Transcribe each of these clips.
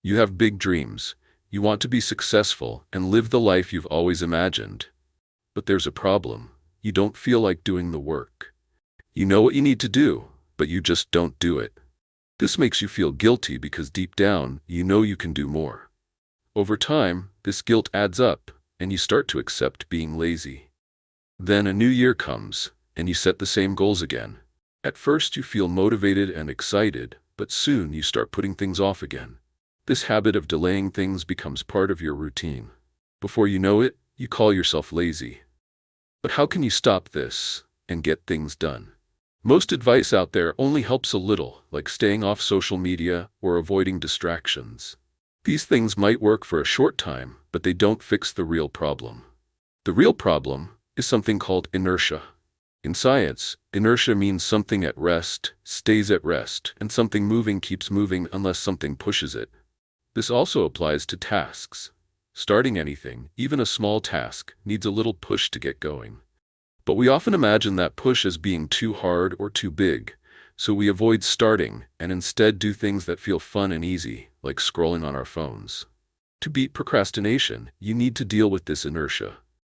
You have big dreams. You want to be successful and live the life you've always imagined. But there's a problem. You don't feel like doing the work. You know what you need to do, but you just don't do it. This makes you feel guilty because deep down, you know you can do more. Over time, this guilt adds up, and you start to accept being lazy. Then a new year comes, and you set the same goals again. At first you feel motivated and excited, but soon you start putting things off again. This habit of delaying things becomes part of your routine. Before you know it, you call yourself lazy. But how can you stop this and get things done? Most advice out there only helps a little, like staying off social media or avoiding distractions. These things might work for a short time, but they don't fix the real problem. The real problem is something called inertia. In science, inertia means something at rest stays at rest, and something moving keeps moving unless something pushes it. This also applies to tasks. Starting anything, even a small task, needs a little push to get going. But we often imagine that push as being too hard or too big, so we avoid starting and instead do things that feel fun and easy, like scrolling on our phones. To beat procrastination, you need to deal with this inertia.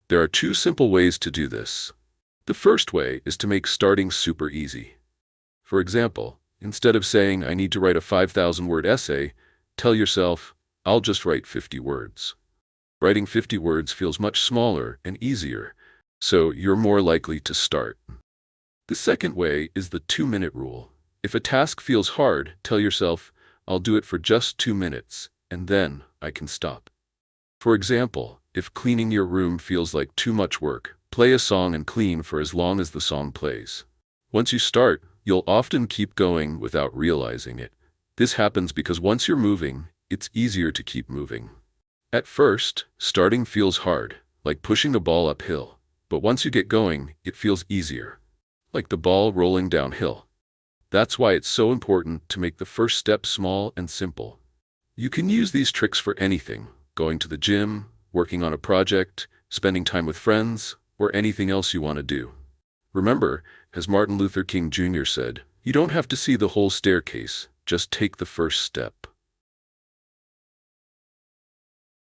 There are two simple ways to do this. The first way is to make starting super easy. For example, instead of saying, "I need to write a 5,000-word essay," tell yourself, "I'll just write 50 words." Writing 50 words feels much smaller and easier, so you're more likely to start. The second way is the 2-minute rule. If a task feels hard, tell yourself, "I'll do it for just 2 minutes, and then I can stop." For example, if cleaning your room feels like too much work, play a song and clean for as long as the song plays. Once you start, you'll often keep going without realizing it. This happens because once you're moving, it's easier to keep moving. At first, starting feels hard, like pushing a ball uphill. But once you get going, it feels easier, like the ball rolling downhill. That's why it's so important to make the first step small and simple. You can use these tricks for anything: going to the gym, working on a project, spending time with friends, or anything else you want to do. Remember, as Martin Luther King Jr. said, you don't have to see the whole staircase, just take the first step.